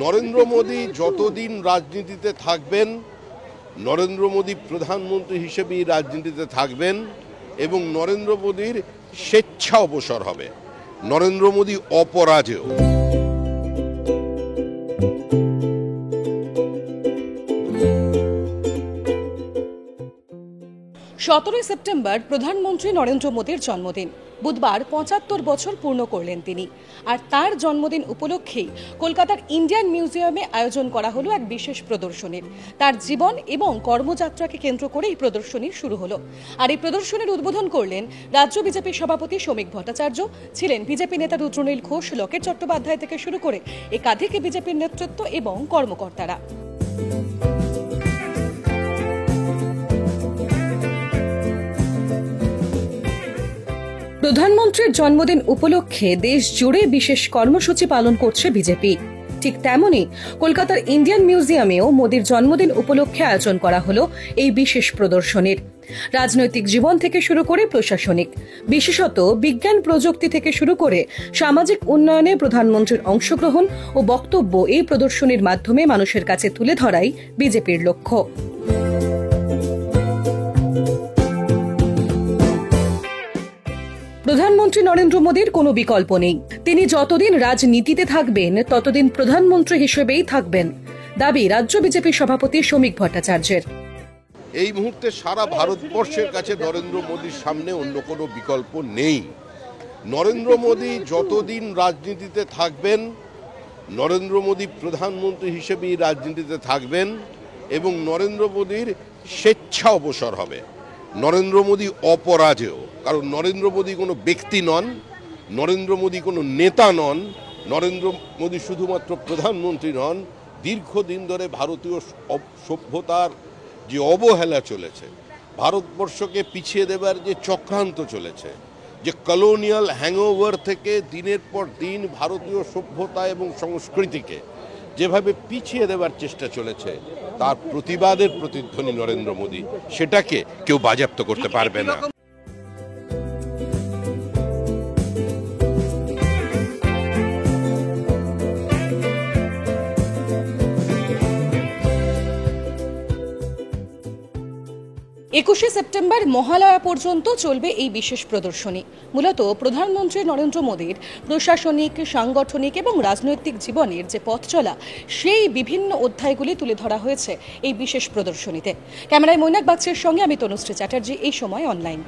নরেন্দ্র মোদী যতদিন রাজনীতিতে থাকবেন, নরেন্দ্র মোদী প্রধানমন্ত্রী হিসেবেই রাজনীতিতে থাকবেন এবং নরেন্দ্র মোদীর স্বেচ্ছা অবসর হবে। নরেন্দ্র মোদী অপরাজেয়। 17 সেপ্টেম্বর প্রধানমন্ত্রী নরেন্দ্র মোদীর জন্মদিন। বুধবার 75 বছর পূর্ণ করলেন তিনি। আর তার জন্মদিন উপলক্ষেই কলকাতার ইন্ডিয়ান মিউজিয়ামে আয়োজন করা হলো এক বিশেষ প্রদর্শনীর। তার জীবন এবং কর্মযাত্রাকে কেন্দ্র করে এই প্রদর্শনী শুরু হলো। আর এই প্রদর্শনীর উদ্বোধন করলেন রাজ্য বিজেপি সভাপতি শ্রমিক ভট্টাচার্য, ছিলেন বিজেপি নেতা রুদ্রনীল ঘোষ, লকেট চট্টোপাধ্যায় থেকে শুরু করে একাধিক বিজেপির নেতৃত্ব এবং কর্মকর্তারা। প্রধানমন্ত্রীর জন্মদিন উপলক্ষে দেশ জুড়ে বিশেষ কর্মসূচি পালন করছে বিজেপি। ঠিক তেমনই কলকাতার ইন্ডিয়ান মিউজিয়ামেও মোদীর জন্মদিন উপলক্ষে আয়োজন করা হলো এই বিশেষ প্রদর্শনীর। রাজনৈতিক জীবন থেকে শুরু করে প্রশাসনিক, বিশেষত বিজ্ঞান প্রযুক্তি থেকে শুরু করে সামাজিক উন্নয়নে প্রধানমন্ত্রীর অংশগ্রহণ ও বক্তব্য এই প্রদর্শনীর মাধ্যমে মানুষের কাছে তুলে ধরাই বিজেপির লক্ষ্য। প্রধানমন্ত্রী নরেন্দ্র মোদীর কোনো বিকল্প নেই। তিনি যতদিন রাজনীতিতে থাকবেন ততদিন প্রধানমন্ত্রী হিসেবেই থাকবেন, দাবি রাজ্য বিজেপি সভাপতি শ্রমিক ভট্টাচার্যের। এই মুহূর্তে সারা ভারতবর্ষের কাছে নরেন্দ্র মোদীর সামনে অন্য কোনো বিকল্প নেই। নরেন্দ্র মোদী যতদিন রাজনীতিতে থাকবেন, নরেন্দ্র মোদী প্রধানমন্ত্রী হিসেবেই রাজনীতিতে থাকবেন এবং নরেন্দ্র মোদীর স্বেচ্ছা অবসর হবে। নরেন্দ্র মোদী অপরাজেয়, কারণ নরেন্দ্র মোদী কোনো ব্যক্তি নন, নরেন্দ্র মোদী কোনো নেতা নন, নরেন্দ্র মোদী শুধুমাত্র প্রধানমন্ত্রী নন। দীর্ঘদিন ধরে ভারতীয় সভ্যতার যে অবহেলা চলেছে, ভারতবর্ষকে পিছিয়ে দেবার যে চক্রান্ত চলেছে, যে কলোনিয়াল হ্যাংওভার থেকে দিনের পর দিন ভারতীয় সভ্যতা এবং সংস্কৃতিকে যেভাবে পিছিয়ে দেবার চেষ্টা চলেছে, তার প্রতিবাদের প্রতিধ্বনি নরেন্দ্র মোদী। সেটাকে কেউ বাজেয়াপ্ত করতে পারবে না। 21 সেপ্টেম্বর মহালয়া পর্যন্ত চলবে এই বিশেষ প্রদর্শনী। মূলত প্রধানমন্ত্রী নরেন্দ্র মোদীর প্রশাসনিক, সাংগঠনিক এবং রাজনৈতিক জীবনের যে পথ চলা, সেই বিভিন্ন অধ্যায়গুলি তুলে ধরা হয়েছে এই বিশেষ প্রদর্শনীতে। ক্যামেরায় মৈনাক বাগচির সঙ্গে আমি তনুশ্রী চ্যাটার্জি, এই সময় অনলাইন।